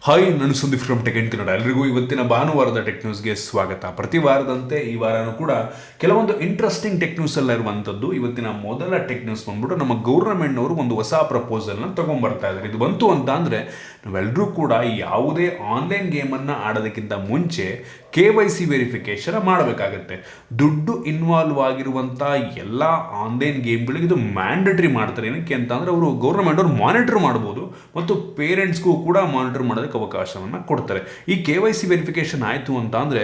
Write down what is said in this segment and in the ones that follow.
Hi, ನಾನು Sandeep from tech in Kannada. ಎಲ್ರಿಗೂ ಇವತ್ತಿನ ಭಾನುವಾರದ ಟೆಕ್ ನ್ಯೂಸ್ಗೆ ಸ್ವಾಗತ. ಪ್ರತಿ ವಾರದಂತೆ ಈ ವಾರನೂ ಕೂಡ ಕೆಲವೊಂದು ಇಂಟ್ರೆಸ್ಟಿಂಗ್ ಟೆಕ್ ನ್ಯೂಸ್ ಎಲ್ಲ ಇರುವಂಥದ್ದು. ಇವತ್ತಿನ ಮೊದಲ ಟೆಕ್ ನ್ಯೂಸ್ ಬಂದ್ಬಿಟ್ಟು ನಮ್ಮ ಗೌರ್ಮೆಂಟ್ನವರು ಒಂದು ಹೊಸ ಪ್ರಪೋಸಲ್ನ ತಗೊಂಡ್ಬರ್ತಾ ಇದ್ದಾರೆ. ಇದು ಬಂತು ಅಂತ ಅಂದರೆ ನಾವೆಲ್ಲರೂ ಕೂಡ ಯಾವುದೇ ಆನ್ಲೈನ್ ಗೇಮನ್ನು ಆಡೋದಕ್ಕಿಂತ ಮುಂಚೆ KYC ವೆರಿಫಿಕೇಷನ್ ಮಾಡಬೇಕಾಗತ್ತೆ. ದುಡ್ಡು ಇನ್ವಾಲ್ವ್ ಆಗಿರುವಂಥ ಎಲ್ಲ ಆನ್ಲೈನ್ ಗೇಮ್ಗಳಿಗೆ ಇದು ಮ್ಯಾಂಡೇಟ್ರಿ ಮಾಡ್ತಾರೆ. ಏನಕ್ಕೆ ಅಂತ ಅಂದರೆ ಅವರು ಗೌರ್ಮೆಂಟ್ ಅವರು ಮಾನಿಟರ್ ಮಾಡ್ಬೋದು ಮತ್ತು ಪೇರೆಂಟ್ಸ್ಗೂ ಕೂಡ ಮಾನಿಟರ್ ಮಾಡೋದಕ್ಕೆ ಅವಕಾಶವನ್ನು ಕೊಡ್ತಾರೆ. ಈ KYC ವೆರಿಫಿಕೇಷನ್ ಆಯಿತು ಅಂತ ಅಂದರೆ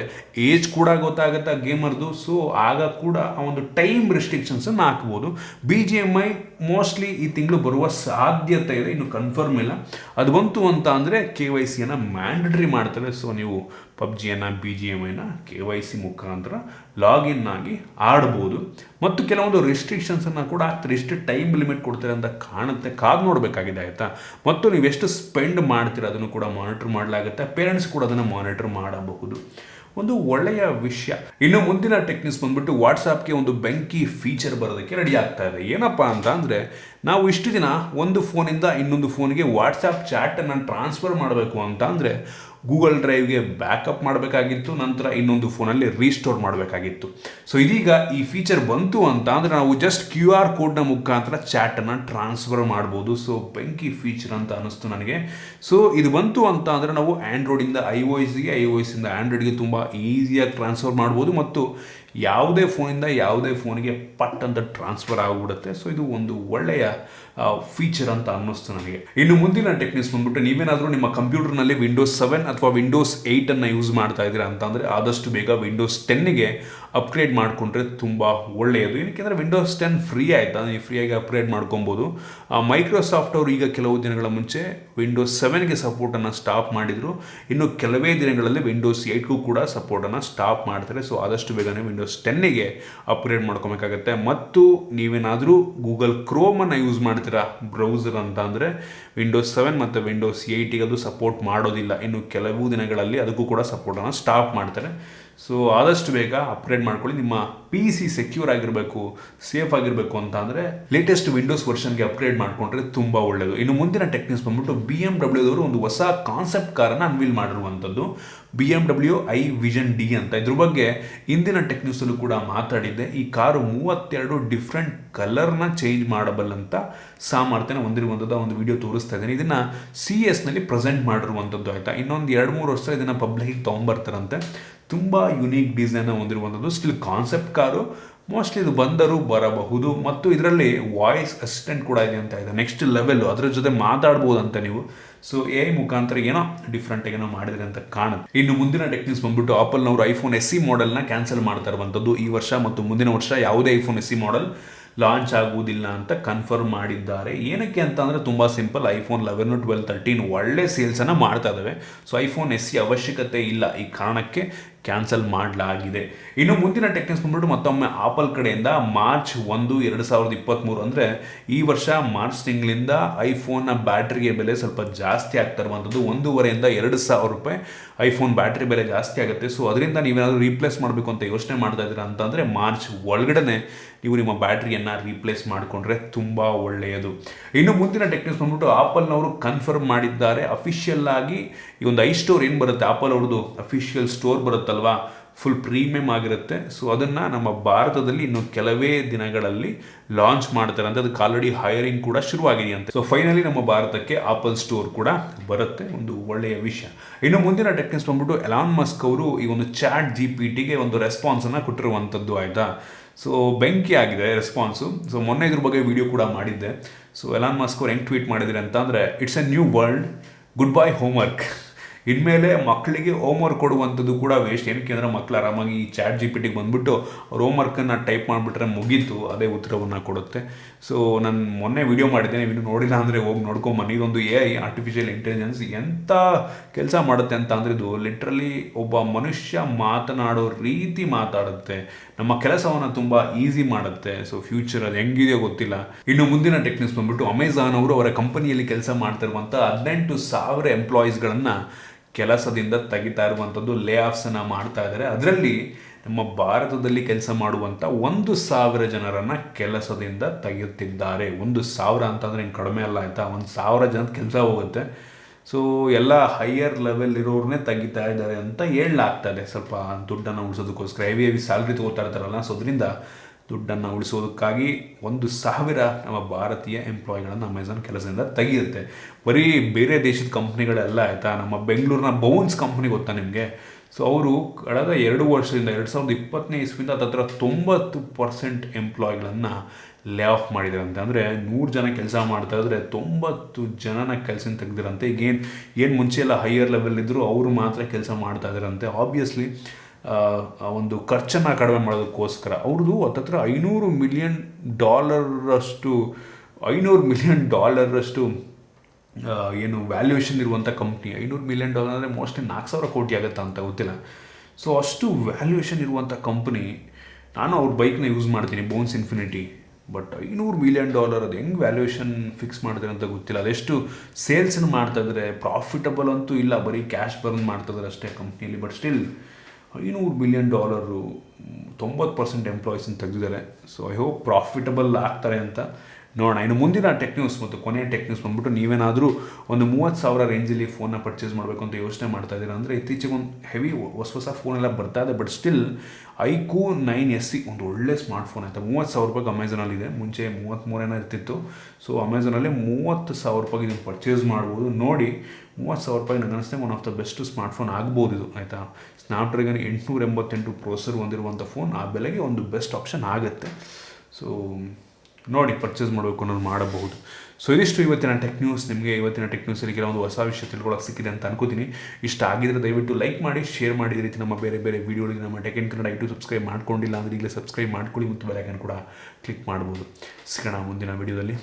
ಏಜ್ ಕೂಡ ಗೊತ್ತಾಗುತ್ತೆ ಗೇಮರ್ದು. ಸೊ ಆಗ ಕೂಡ ಆ ಒಂದು ಟೈಮ್ ರಿಸ್ಟ್ರಿಕ್ಷನ್ಸನ್ನು ಹಾಕ್ಬೋದು. BGMI ಮೋಸ್ಟ್ಲಿ ಈ ತಿಂಗಳು ಬರುವ ಸಾಧ್ಯತೆ ಇದೆ, ಇನ್ನು ಕನ್ಫರ್ಮ್ ಇಲ್ಲ. ಅದು ಬಂತು ಅಂತ ಅಂದರೆ KYCಯನ್ನು ಮ್ಯಾಂಡೇಟ್ರಿ ಮಾಡ್ತಾರೆ. ಸೊ ನೀವು PUBGಯನ್ನು BGMIನ KYC ಮುಖಾಂತರ ಲಾಗಿನ್ ಆಗಿ ಆಡ್ಬೋದು. ಮತ್ತು ಕೆಲವೊಂದು ರಿಸ್ಟ್ರಿಕ್ಷನ್ಸನ್ನು ಕೂಡ ಆಗ್ತಾರೆ. ಎಷ್ಟು ಟೈಮ್ ಲಿಮಿಟ್ ಕೊಡ್ತಾರೆ ಅಂತ ಕಾಣುತ್ತೆ, ಕಾದು ನೋಡಬೇಕಾಗಿದೆ, ಆಯಿತಾ. ಮತ್ತು ನೀವು ಎಷ್ಟು ಸ್ಪೆಂಡ್ ಮಾಡ್ತೀರ ಅದನ್ನು ಕೂಡ ಮಾನಿಟರ್ ಮಾಡಲಾಗುತ್ತೆ. ಪೇರೆಂಟ್ಸ್ ಕೂಡ ಅದನ್ನು ಮಾನಿಟರ್ ಮಾಡಬಹುದು. ಒಂದು ಒಳ್ಳೆಯ ವಿಷಯ. ಇನ್ನು ಮುಂದಿನ ಟೆಕ್ನಿಕ್ಸ್ ಬಂದ್ಬಿಟ್ಟು ವಾಟ್ಸಾಪ್ಗೆ ಒಂದು ಬೆಂಕಿ ಫೀಚರ್ ಬರೋದಕ್ಕೆ ರೆಡಿ ಆಗ್ತಾ ಇದೆ. ಏನಪ್ಪ ಅಂತ ಅಂದರೆ ನಾವು ಇಷ್ಟು ದಿನ ಒಂದು ಫೋನಿಂದ ಇನ್ನೊಂದು ಫೋನ್ಗೆ ವಾಟ್ಸಾಪ್ ಚಾಟನ್ನು ಟ್ರಾನ್ಸ್ಫರ್ ಮಾಡಬೇಕು ಅಂತ ಅಂದರೆ ಗೂಗಲ್ ಡ್ರೈವ್ಗೆ ಬ್ಯಾಕಪ್ ಮಾಡಬೇಕಾಗಿತ್ತು, ನಂತರ ಇನ್ನೊಂದು ಫೋನಲ್ಲಿ ರೀಸ್ಟೋರ್ ಮಾಡಬೇಕಾಗಿತ್ತು. ಸೊ ಇದೀಗ ಈ ಫೀಚರ್ ಬಂತು ಅಂತ ಅಂದರೆ ನಾವು ಜಸ್ಟ್ QR ಕೋಡ್ನ ಮುಖಾಂತರ ಚಾಟನ್ನು ಟ್ರಾನ್ಸ್ಫರ್ ಮಾಡ್ಬೋದು. ಸೊ ಬೆಂಕಿ ಫೀಚರ್ ಅಂತ ಅನ್ನಿಸ್ತು ನನಗೆ. ಸೊ ಇದು ಬಂತು ಅಂತ ಅಂದರೆ ನಾವು ಆ್ಯಂಡ್ರಾಯ್ಡಿಂದ iOSಗೆ, iOSinದ ಆ್ಯಂಡ್ರಾಯ್ಡ್ಗೆ ತುಂಬ ಈಸಿಯಾಗಿ ಟ್ರಾನ್ಸ್ಫರ್ ಮಾಡ್ಬೋದು ಮತ್ತು ಯಾವುದೇ ಫೋನಿಂದ ಯಾವುದೇ ಫೋನಿಗೆ ಪಟ್ ಅಂತ ಟ್ರಾನ್ಸ್ಫರ್ ಆಗಿಬಿಡುತ್ತೆ. ಸೊ ಇದು ಒಂದು ಒಳ್ಳೆಯ ಫೀಚರ್ ಅಂತ ಅನ್ನಿಸ್ತು ನನಗೆ. ಇನ್ನು ಮುಂದಿನ ಟೆಕ್ನಿಕ್ಸ್ ಬಂದ್ಬಿಟ್ಟು ನೀವೇನಾದರೂ ನಿಮ್ಮ ಕಂಪ್ಯೂಟರ್ನಲ್ಲಿ Windows 7 ಅಥವಾ Windows 8 ಯೂಸ್ ಮಾಡ್ತಾ ಇದ್ದೀರಾ ಅಂತಂದರೆ ಆದಷ್ಟು ಬೇಗ Windows 10ಗೆ ಅಪ್ಗ್ರೇಡ್ ಮಾಡಿಕೊಂಡ್ರೆ ತುಂಬ ಒಳ್ಳೆಯದು. ಏನಕ್ಕೆ Windows 10 ಫ್ರೀ ಆಯಿತಾ, ನೀವು ಫ್ರೀಯಾಗಿ ಅಪ್ಗ್ರೇಡ್ ಮಾಡ್ಕೊಬೋದು. ಮೈಕ್ರೋಸಾಫ್ಟ್ ಅವರು ಈಗ ಕೆಲವು ದಿನಗಳ ಮುಂಚೆ Windows 7ಗೆ ಸಪೋರ್ಟನ್ನು ಸ್ಟಾಪ್ ಮಾಡಿದರು. ಇನ್ನು ಕೆಲವೇ ದಿನಗಳಲ್ಲಿ Windows 8ಗೂ ಕೂಡ ಸಪೋರ್ಟನ್ನು ಸ್ಟಾಪ್ ಮಾಡ್ತಾರೆ. ಸೊ ಆದಷ್ಟು ಬೇಗನೆ Windows 10ಗೆ ಅಪ್ಗ್ರೇಡ್ ಮಾಡ್ಕೊಬೇಕಾಗತ್ತೆ. ಮತ್ತು ನೀವೇನಾದರೂ ಗೂಗಲ್ ಕ್ರೋಮನ್ನು ಯೂಸ್ ಮಾಡ್ತೀರಾ ಬ್ರೌಸರ್ ಅಂತ ಅಂದರೆ Windows 7 ಮತ್ತು Windows 8ಗೆ ಅದು ಸಪೋರ್ಟ್ ಮಾಡೋದಿಲ್ಲ. ಇನ್ನು ಕೆಲವು ದಿನಗಳಲ್ಲಿ ಅದಕ್ಕೂ ಕೂಡ ಸಪೋರ್ಟನ್ನು ಸ್ಟಾಪ್ ಮಾಡ್ತಾರೆ. ಸೊ ಆದಷ್ಟು ಬೇಗ ಅಪ್ಗ್ರೇಡ್ ಮಾಡ್ಕೊಳ್ಳಿ. ನಿಮ್ಮ PC ಸೆಕ್ಯೂರ್ ಆಗಿರಬೇಕು, ಸೇಫ್ ಆಗಿರಬೇಕು ಅಂತ ಅಂದರೆ ಲೇಟೆಸ್ಟ್ ವಿಂಡೋಸ್ ವರ್ಷನ್ಗೆ ಅಪ್ಗ್ರೇಡ್ ಮಾಡಿಕೊಂಡ್ರೆ ತುಂಬ ಒಳ್ಳೆಯದು. ಇನ್ನು ಮುಂದಿನ ಟೆಕ್ನಿಕ್ಸ್ ಬಂದ್ಬಿಟ್ಟು BMW ದವರು ಒಂದು ಹೊಸ ಕಾನ್ಸೆಪ್ಟ್ ಕಾರನ್ನು ಅನ್ವೀಲ್ ಮಾಡಿರುವಂಥದ್ದು, BMW i Vision D ಅಂತ. ಇದ್ರ ಬಗ್ಗೆ ಇಂದಿನ ಟೆಕ್ನಿಕ್ಸಲ್ಲೂ ಕೂಡ ಮಾತಾಡಿದ್ದೆ. ಈ ಕಾರು 32 ಡಿಫ್ರೆಂಟ್ ಕಲರ್ನ ಚೇಂಜ್ ಮಾಡಬಲ್ಲಂಥ ಸಾಮರ್ಥ್ಯನ ಹೊಂದಿರುವಂಥದ್ದು ಒಂದು ವಿಡಿಯೋ ತೋರಿಸ್ತಾ ಇದ್ದೀನಿ. ಇದನ್ನು CESನಲ್ಲಿ ಪ್ರೆಸೆಂಟ್ ಮಾಡಿರುವಂಥದ್ದು, ಆಯಿತಾ. ಇನ್ನೊಂದು 2-3 ವರ್ಷ ಇದನ್ನು ಪಬ್ಲಿಕ್ಗೆ ತೊಗೊಂಬರ್ತಾರಂತೆ. ತುಂಬ ಯುನೀಕ್ ಡಿಸೈನ್ ಹೊಂದಿರುವಂಥದ್ದು. ಸ್ಟಿಲ್ ಕಾನ್ಸೆಪ್ಟ್ ಕಾರು, ಮೋಸ್ಟ್ಲಿ ಇದು ಬಂದರೂ ಬರಬಹುದು. ಮತ್ತು ಇದರಲ್ಲಿ ವಾಯ್ಸ್ ಅಸಿಸ್ಟೆಂಟ್ ಕೂಡ ಇದೆ ಅಂತ ಇದೆ, ನೆಕ್ಸ್ಟ್ ಲೆವೆಲ್ಲು. ಅದರ ಜೊತೆ ಮಾತಾಡ್ಬೋದು ಅಂತ ನೀವು. ಸೊ AI ಮುಖಾಂತರ ಏನೋ ಡಿಫ್ರೆಂಟಾಗಿ ಏನೋ ಮಾಡಿದ್ರೆ ಅಂತ ಕಾಣುತ್ತೆ. ಇನ್ನು ಮುಂದಿನ ಟೆಕ್ನಿಕ್ಸ್ ಬಂದ್ಬಿಟ್ಟು ಆಪಲ್ನವರು iPhone SE ಮಾಡೆಲ್ನ ಕ್ಯಾನ್ಸಲ್ ಮಾಡ್ತಾ ಇರುವಂಥದ್ದು. ಈ ವರ್ಷ ಮತ್ತು ಮುಂದಿನ ವರ್ಷ ಯಾವುದೇ iPhone SE ಮಾಡೆಲ್ ಲಾಂಚ್ ಆಗುವುದಿಲ್ಲ ಅಂತ ಕನ್ಫರ್ಮ್ ಮಾಡಿದ್ದಾರೆ. ಏನಕ್ಕೆ ಅಂತ ಅಂದರೆ ತುಂಬ ಸಿಂಪಲ್. iPhone 11, 12, 13 ಒಳ್ಳೆ ಸೇಲ್ಸನ್ನು ಮಾಡ್ತಾ ಇದ್ದಾವೆ. ಸೊ iPhone SE ಅವಶ್ಯಕತೆ ಇಲ್ಲ, ಈ ಕಾರಣಕ್ಕೆ ಕ್ಯಾನ್ಸಲ್ ಮಾಡಲಾಗಿದೆ. ಇನ್ನು ಮುಂದಿನ ಟೆಕ್ನಿಕ್ಸ್ ಬಂದ್ಬಿಟ್ಟು ಮತ್ತೊಮ್ಮೆ ಆಪಲ್ ಕಡೆಯಿಂದ ಮಾರ್ಚ್ 1, 2023 ಅಂದರೆ ಈ ವರ್ಷ ಮಾರ್ಚ್ ತಿಂಗಳಿಂದ ಐಫೋನ್ನ ಬ್ಯಾಟ್ರಿಗೆ ಬೆಲೆ ಸ್ವಲ್ಪ ಜಾಸ್ತಿ ಆಗ್ತಾ ಇರುವಂಥದ್ದು. 1,500ರಿಂದ 2,000 ರೂಪಾಯಿ ಐಫೋನ್ ಬ್ಯಾಟ್ರಿ ಬೆಲೆ ಜಾಸ್ತಿ ಆಗುತ್ತೆ. ಸೊ ಅದರಿಂದ ನೀವೇನಾದರೂ ರೀಪ್ಲೇಸ್ ಮಾಡಬೇಕು ಅಂತ ಯೋಚನೆ ಮಾಡ್ತಾ ಇದ್ದೀರಾ ಅಂತಂದರೆ ಮಾರ್ಚ್ ಒಳಗಡೆ ನೀವು ನಿಮ್ಮ ಬ್ಯಾಟ್ರಿಯನ್ನು ರೀಪ್ಲೇಸ್ ಮಾಡಿಕೊಂಡ್ರೆ ತುಂಬ ಒಳ್ಳೆಯದು. ಇನ್ನು ಮುಂದಿನ ಟೆಕ್ನಿಕ್ಸ್ ಬಂದ್ಬಿಟ್ಟು ಆಪಲ್ನವರು ಕನ್ಫರ್ಮ್ ಮಾಡಿದ್ದಾರೆ ಅಫಿಷಿಯಲ್ ಆಗಿ. ಈ ಒಂದು iStore ಏನು ಬರುತ್ತೆ, ಆಪಲ್ ಅವ್ರದ್ದು ಅಫಿಷಿಯಲ್ ಸ್ಟೋರ್ ಬರುತ್ತಲ್ವಾ, ಫುಲ್ ಪ್ರೀಮಿಯಂ ಆಗಿರುತ್ತೆ. ಸೊ ಅದನ್ನು ನಮ್ಮ ಭಾರತದಲ್ಲಿ ಇನ್ನು ಕೆಲವೇ ದಿನಗಳಲ್ಲಿ ಲಾಂಚ್ ಮಾಡ್ತಾರೆ ಅಂತ. ಅದಕ್ಕೆ ಆಲ್ರೆಡಿ ಹೈರಿಂಗ್ ಕೂಡ ಶುರುವಾಗಿದೆಯಂತೆ. ಸೊ ಫೈನಲಿ ನಮ್ಮ ಭಾರತಕ್ಕೆ ಆಪಲ್ ಸ್ಟೋರ್ ಕೂಡ ಬರುತ್ತೆ, ಒಂದು ಒಳ್ಳೆಯ ವಿಷಯ. ಇನ್ನು ಮುಂದಿನ ಟೆಕ್ನಿಕ್ಸ್ ಬಂದ್ಬಿಟ್ಟು ಎಲಾನ್ ಮಸ್ಕ್ ಅವರು ಈ ಒಂದು ChatGPTಗೆ ಒಂದು ರೆಸ್ಪಾನ್ಸನ್ನು ಕೊಟ್ಟಿರುವಂಥದ್ದು, ಆಯಿತಾ. ಸೊ ಬೆಂಕಿ ಆಗಿದೆ ರೆಸ್ಪಾನ್ಸು. ಸೊ ಮೊನ್ನೆ ಇದ್ರ ಬಗ್ಗೆ ವಿಡಿಯೋ ಕೂಡ ಮಾಡಿದ್ದೆ. ಸೊ ಎಲಾನ್ ಮಸ್ಕ್ ಅವ್ರು ಹೆಂಗೆ ಟ್ವೀಟ್ ಮಾಡಿದ್ರೆ ಅಂತ ಅಂದರೆ, it's A new world, good bye homework. ಇನ್ಮೇಲೆ ಮಕ್ಕಳಿಗೆ ಹೋಮ್ವರ್ಕ್ ಕೊಡುವಂಥದ್ದು ಕೂಡ ವೇಸ್ಟ್. ಏನಕ್ಕೆ ಅಂದರೆ ಮಕ್ಕಳು ಆರಾಮಾಗಿ ಈ ChatGPTಗೆ ಬಂದುಬಿಟ್ಟು ಅವ್ರ ಹೋಮ್ವರ್ಕನ್ನು ಟೈಪ್ ಮಾಡಿಬಿಟ್ರೆ ಮುಗೀತು, ಅದೇ ಉತ್ತರವನ್ನು ಕೊಡುತ್ತೆ. ಸೊ ನಾನು ಮೊನ್ನೆ ವಿಡಿಯೋ ಮಾಡಿದ್ದೇನೆ, ನೀವು ನೋಡಿಲ್ಲ ಅಂದರೆ ಹೋಗಿ ನೋಡ್ಕೊಂಬನ್ನಿ. ಇದೊಂದು AI ಆರ್ಟಿಫಿಷಿಯಲ್ ಇಂಟೆಲಿಜೆನ್ಸ್ ಎಂಥ ಕೆಲಸ ಮಾಡುತ್ತೆ ಅಂತ ಅಂದರೆ ಇದು ಲಿಟ್ರಲಿ ಒಬ್ಬ ಮನುಷ್ಯ ಮಾತನಾಡೋ ರೀತಿ ಮಾತಾಡುತ್ತೆ, ನಮ್ಮ ಕೆಲಸವನ್ನು ತುಂಬ ಈಸಿ ಮಾಡುತ್ತೆ. ಸೊ ಫ್ಯೂಚರ್ ಅದು ಹೆಂಗಿದೆಯೋ ಗೊತ್ತಿಲ್ಲ. ಇನ್ನು ಮುಂದಿನ ಟೆಕ್ನಿಕ್ಸ್ ಬಂದ್ಬಿಟ್ಟು ಅಮೆಝಾನ್ ಅವರು ಅವರ ಕಂಪನಿಯಲ್ಲಿ ಕೆಲಸ ಮಾಡ್ತಿರುವಂಥ 18,000 ಎಂಪ್ಲಾಯೀಸ್ಗಳನ್ನು ಕೆಲಸದಿಂದ ತೆಗಿತಾ ಇರುವಂಥದ್ದು, ಲೇ ಆಫ್ಸನ್ನು ಮಾಡ್ತಾ ಇದ್ದಾರೆ. ಅದರಲ್ಲಿ ನಮ್ಮ ಭಾರತದಲ್ಲಿ ಕೆಲಸ ಮಾಡುವಂಥ 1,000 ಜನರನ್ನು ಕೆಲಸದಿಂದ ತೆಗೆಯುತ್ತಿದ್ದಾರೆ. 1,000 ಅಂತಂದರೆ ಏನು ಕಡಿಮೆ ಅಲ್ಲ, ಆಯಿತಾ. 1,000 ಜನದ ಕೆಲಸ ಹೋಗುತ್ತೆ. ಸೊ ಎಲ್ಲ ಹೈಯರ್ ಲೆವೆಲ್ ಇರೋರನ್ನೇ ತೆಗಿತಾ ಇದ್ದಾರೆ ಅಂತ ಹೇಳಲಾಗ್ತದೆ, ಸ್ವಲ್ಪ ದುಡ್ಡನ್ನು ಉಳಿಸೋದಕ್ಕೋಸ್ಕರ. ಹೆವಿ ಸ್ಯಾಲ್ರಿ ತೊಗೋತಾ ಇರ್ತಾರಲ್ಲ, ಸೊ ಅದರಿಂದ ದುಡ್ಡನ್ನು ಉಳಿಸೋದಕ್ಕಾಗಿ 1,000 ನಮ್ಮ ಭಾರತೀಯ ಎಂಪ್ಲಾಯಿಗಳನ್ನು ಅಮೆಝಾನ್ ಕೆಲಸದಿಂದ ತೆಗೆಯುತ್ತೆ. ಬರೀ ಬೇರೆ ದೇಶದ ಕಂಪ್ನಿಗಳೆಲ್ಲ ಆಯಿತಾ, ನಮ್ಮ ಬೆಂಗಳೂರಿನ ಬೌನ್ಸ್ ಕಂಪ್ನಿ ಗೊತ್ತಾ ನಿಮಗೆ? ಸೊ ಅವರು ಕಳೆದ 2 ವರ್ಷದಿಂದ 2020ನೇ ಇಸ್ವಿಯಿಂದ ಹತ್ತಿರ 90% ಎಂಪ್ಲಾಯಿಗಳನ್ನು ಲೇ ಆಫ್ ಮಾಡಿದಾರಂತೆ. ಅಂದರೆ 100 ಜನ ಕೆಲಸ ಮಾಡ್ತಾ ಇದ್ರೆ 90 ಜನನ ಕೆಲಸ ತೆಗೆದಿರಂತೆ. ಏನು ಮುಂಚೆ ಎಲ್ಲ ಹೈಯರ್ ಲೆವೆಲ್ ಇದ್ದರು ಅವರು ಮಾತ್ರ ಕೆಲಸ ಮಾಡ್ತಾ ಇದ್ದಾರಂತೆ. ಆಬ್ವಿಯಸ್ಲಿ ಒಂದು ಖರ್ಚನ್ನು ಕಡಿಮೆ ಮಾಡೋದಕ್ಕೋಸ್ಕರ ಅವ್ರದ್ದು ಹತ್ತಿರ $500 ಮಿಲಿಯನ್ ಏನು ವ್ಯಾಲ್ಯೂಯೇಷನ್ ಇರುವಂಥ ಕಂಪ್ನಿ. $500 ಮಿಲಿಯನ್ ಅಂದರೆ ಮೋಸ್ಟ್ಲಿ 4,000 ಕೋಟಿ ಆಗುತ್ತಾ ಅಂತ ಗೊತ್ತಿಲ್ಲ. ಸೊ ಅಷ್ಟು ವ್ಯಾಲ್ಯೂಯೇಷನ್ ಇರುವಂಥ ಕಂಪ್ನಿ. ನಾನು ಅವ್ರ ಬೈಕ್ನ ಯೂಸ್ ಮಾಡ್ತೀನಿ, ಬೌನ್ಸ್ ಇನ್ಫಿನಿಟಿ. ಬಟ್ $500 ಮಿಲಿಯನ್ ಅದು ಹೆಂಗೆ ವ್ಯಾಲ್ಯೂಯೇಷನ್ ಫಿಕ್ಸ್ ಮಾಡ್ತಾರೆ ಅಂತ ಗೊತ್ತಿಲ್ಲ. ಅದೆಷ್ಟು ಸೇಲ್ಸನ್ನು ಮಾಡ್ತಾಯಿದ್ರೆ, ಪ್ರಾಫಿಟಬಲ್ ಅಂತೂ ಇಲ್ಲ, ಬರೀ ಕ್ಯಾಶ್ ಬರ್ನ್ ಮಾಡ್ತಾಯಿದ್ದಾರೆ ಅಷ್ಟೇ ಕಂಪ್ನಿಯಲ್ಲಿ. ಬಟ್ ಸ್ಟಿಲ್ $500 ಮಿಲಿಯನ್ 90% ಎಂಪ್ಲಾಯೀಸನ್ನು ತೆಗೆದಿದ್ದಾರೆ. ಸೊ ಐ ಹೋಪ್ ಪ್ರಾಫಿಟಬಲ್ ಆಗ್ತಾರೆ ಅಂತ ನೋಡೋಣ. ಇನ್ನು ಮುಂದಿನ ಟೆಕ್ ನ್ಯೂಸ್ ಮತ್ತು ಕೊನೆಯ ಟೆಕ್ ನ್ಯೂಸ್ ಬಂದ್ಬಿಟ್ಟು, ನೀವೇನಾದರೂ ಒಂದು 30,000 ರೇಂಜಲ್ಲಿ ಫೋನ್ನ ಪರ್ಚೇಸ್ ಮಾಡಬೇಕು ಅಂತ ಯೋಚನೆ ಮಾಡ್ತಾ ಇದ್ದೀರಾ ಅಂದರೆ, ಇತ್ತೀಚೆಗೆ ಒಂದು ಹೆವಿ ಹೊಸ ಫೋನೆಲ್ಲ ಬರ್ತಾ ಇದೆ. ಬಟ್ ಸ್ಟಿಲ್ iQOO 9SE ಒಂದು ಒಳ್ಳೆ ಸ್ಮಾರ್ಟ್ಫೋನ್ ಆಯಿತಾ. $30,000 ಅಮೆಝಾನಲ್ಲಿದೆ. ಮುಂಚೆ 33 ಇರ್ತಿತ್ತು. ಸೊ ಅಮೆಝಾನಲ್ಲಿ $30,000 ನೀವು ಪರ್ಚೇಸ್ ಮಾಡ್ಬೋದು. ನೋಡಿ, $30,000 ನನಗೆ ಅನಿಸ್ತೇ one of the best smartphone ಆಗ್ಬೋದು ಇದು ಆಯಿತಾ. ಸ್ನ್ಯಾಪ್ಡ್ರ್ಯಾಗನ್ 888 ಪ್ರೊಸೆಸರ್ ಹೊಂದಿರುವಂಥ ಫೋನ್ ಆ ಬೆಲೆಗೆ ಒಂದು ಬೆಸ್ಟ್ ಆಪ್ಷನ್ ಆಗುತ್ತೆ. ಸೊ ನೋಡಿ, ಪರ್ಚೇಸ್ ಮಾಡಬೇಕು ಅನ್ನೋದು ಮಾಡಬಹುದು. ಸೊ ಇದಿಷ್ಟು ಇವತ್ತಿನ ಟೆಕ್ ನ್ಯೂಸ್. ನಿಮಗೆ ಇವತ್ತಿನ ಟೆಕ್ ನ್ಯೂಸಲ್ಲಿ ಕೆಲವೊಂದು ಹೊಸ ವಿಷಯ ತಿಳ್ಕೊಳ್ಳೋಕೆ ಸಿಕ್ಕಿದೆ ಅಂತ ಅನ್ಕೋತೀನಿ. ಇಷ್ಟ ಆಗಿದ್ರೆ ದಯವಿಟ್ಟು ಲೈಕ್ ಮಾಡಿ, ಶೇರ್ ಮಾಡಿ. ಈ ರೀತಿ ನಮ್ಮ ಬೇರೆ ಬೇರೆ ವೀಡಿಯೋಗಳಿಗೆ ನಮ್ಮ tech in Kannada YouTube subscribe ಮಾಡ್ಕೊಂಡಿಲ್ಲ ಅಂದರೆ ಈಗಲೇ ಸಬ್ಸ್ಕ್ರೈಬ್ ಮಾಡ್ಕೊಳ್ಳಿ ಮತ್ತು ಬೆಲ್ ಐಕಾನ್ ಕೂಡ ಕ್ಲಿಕ್ ಮಾಡ್ಬೋದು. ಸಿಗೋಣ ಮುಂದಿನ ವೀಡಿಯೋದಲ್ಲಿ.